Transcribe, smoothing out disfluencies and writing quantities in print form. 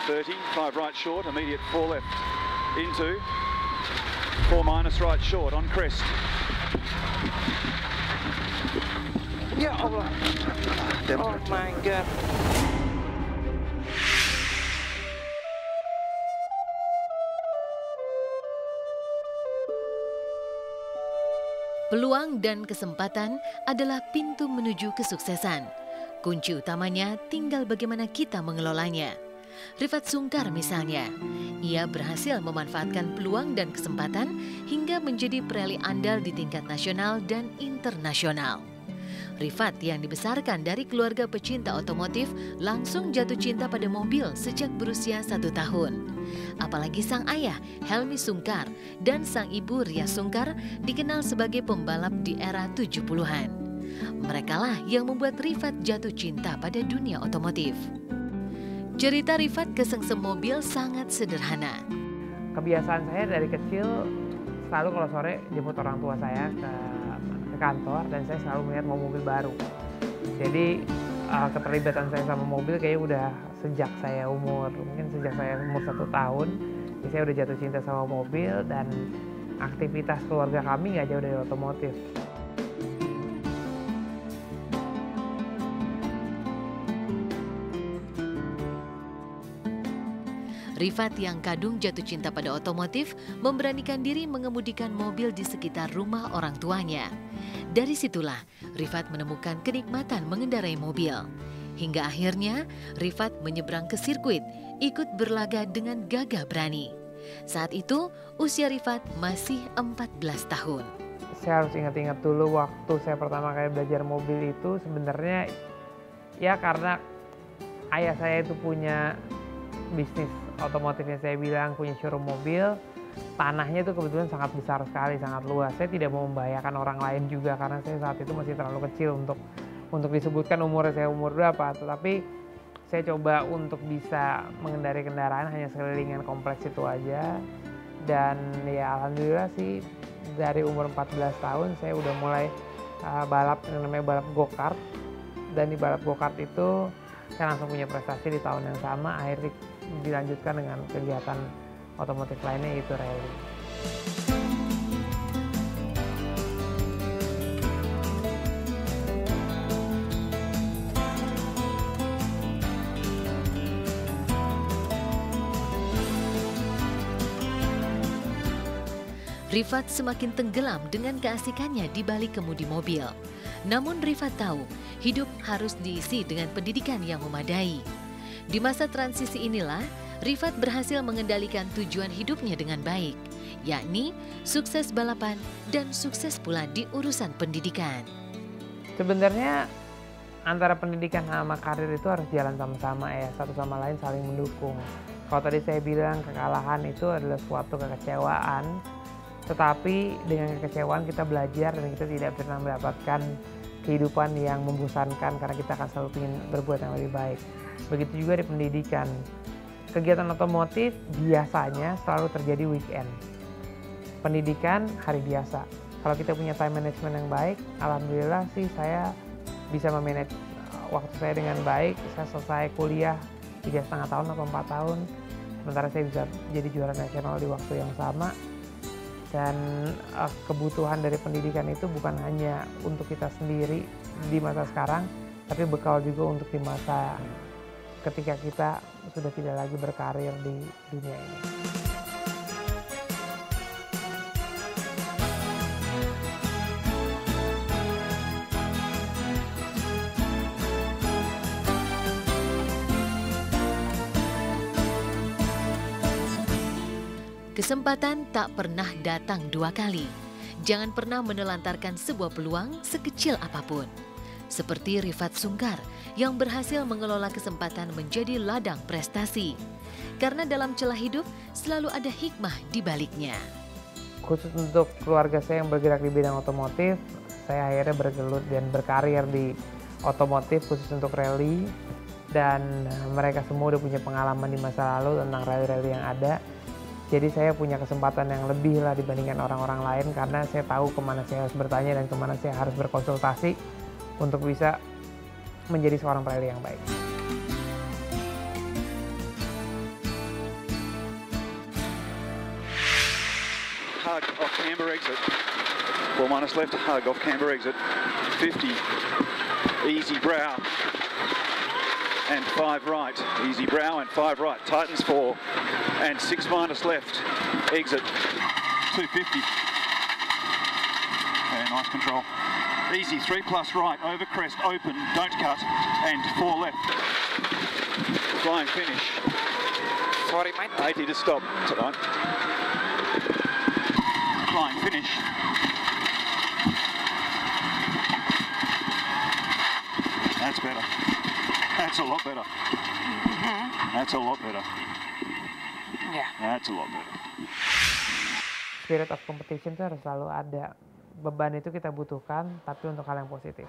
30, 5 right short, immediate 4 left, into 4 minus right short on crest. Ya Allah. Oh my God. Peluang dan kesempatan adalah pintu menuju kesuksesan. Kunci utamanya tinggal bagaimana kita mengelolanya. Rifat Sungkar misalnya, ia berhasil memanfaatkan peluang dan kesempatan hingga menjadi pereli andal di tingkat nasional dan internasional. Rifat yang dibesarkan dari keluarga pecinta otomotif langsung jatuh cinta pada mobil sejak berusia 1 tahun. Apalagi sang ayah Helmi Sungkar dan sang ibu Ria Sungkar dikenal sebagai pembalap di era 70-an. Merekalah yang membuat Rifat jatuh cinta pada dunia otomotif. Cerita Rifat kesengsem mobil sangat sederhana. Kebiasaan saya dari kecil selalu kalau sore jemput orang tua saya ke kantor dan saya selalu melihat mobil baru. Jadi keterlibatan saya sama mobil kayaknya udah sejak saya umur 1 tahun. Jadi saya udah jatuh cinta sama mobil dan aktivitas keluarga kami nggak jauh dari otomotif. Rifat yang kadung jatuh cinta pada otomotif memberanikan diri mengemudikan mobil di sekitar rumah orang tuanya. Dari situlah Rifat menemukan kenikmatan mengendarai mobil. Hingga akhirnya Rifat menyeberang ke sirkuit, ikut berlaga dengan gagah berani. Saat itu usia Rifat masih 14 tahun. Saya harus ingat-ingat dulu waktu saya pertama kali belajar mobil itu sebenarnya ya karena ayah saya itu punya bisnis otomotifnya, saya bilang punya showroom mobil. Tanahnya itu kebetulan sangat besar sekali, sangat luas. Saya tidak mau membahayakan orang lain juga karena saya saat itu masih terlalu kecil untuk disebutkan saya umur berapa. Tetapi saya coba untuk bisa mengendarai kendaraan hanya sekelilingan kompleks itu aja. Dan ya alhamdulillah sih dari umur 14 tahun saya udah mulai balap yang namanya balap go-kart. Dan di balap go-kart itu saya langsung punya prestasi di tahun yang sama, akhirnya dilanjutkan dengan kegiatan otomotif lainnya yaitu rally. Rifat semakin tenggelam dengan keasikannya di balik kemudi mobil. Namun Rifat tahu, hidup harus diisi dengan pendidikan yang memadai. Di masa transisi inilah, Rifat berhasil mengendalikan tujuan hidupnya dengan baik, yakni sukses balapan dan sukses pula di urusan pendidikan. Sebenarnya antara pendidikan sama karir itu harus jalan sama-sama ya, satu sama lain saling mendukung. Kalau tadi saya bilang kekalahan itu adalah suatu kekecewaan, tetapi dengan kekecewaan kita belajar dan kita tidak pernah mendapatkan kehidupan yang membosankan karena kita akan selalu ingin berbuat yang lebih baik. Begitu juga di pendidikan. Kegiatan otomotif biasanya selalu terjadi weekend. Pendidikan hari biasa. Kalau kita punya time management yang baik, alhamdulillah sih saya bisa memanage waktu saya dengan baik. Saya selesai kuliah 3,5 tahun atau 4 tahun. Sementara saya bisa jadi juara nasional di waktu yang sama. Dan kebutuhan dari pendidikan itu bukan hanya untuk kita sendiri di masa sekarang, tapi bekal juga untuk di masa ketika kita sudah tidak lagi berkarir di dunia ini. Kesempatan tak pernah datang 2 kali. Jangan pernah menelantarkan sebuah peluang sekecil apapun. Seperti Rifat Sungkar yang berhasil mengelola kesempatan menjadi ladang prestasi. Karena dalam celah hidup selalu ada hikmah di baliknya. Khusus untuk keluarga saya yang bergerak di bidang otomotif, saya akhirnya bergelut dan berkarir di otomotif khusus untuk rally. Dan mereka semua udah punya pengalaman di masa lalu tentang rally-rally yang ada. Jadi saya punya kesempatan yang lebih lah dibandingkan orang-orang lain karena saya tahu kemana saya harus bertanya dan kemana saya harus berkonsultasi untuk bisa menjadi seorang pereli yang baik. hug off camber exit. 4 minus left, hug off camber exit. 50, easy brow. And 5 right, easy brow and 5 right. Tightens 4 and 6 minus left, exit. 250. Yeah, nice control. Easy, 3 plus right, over crest, open, don't cut, and 4 left. Flying finish. Sorry, mate. 80 to stop. That's all right. Flying finish. That's better. That's a lot better. That's a lot better. Yeah. That's a lot better. Spirit of competition itu harus selalu ada. Beban itu kita butuhkan, tapi untuk hal yang positif.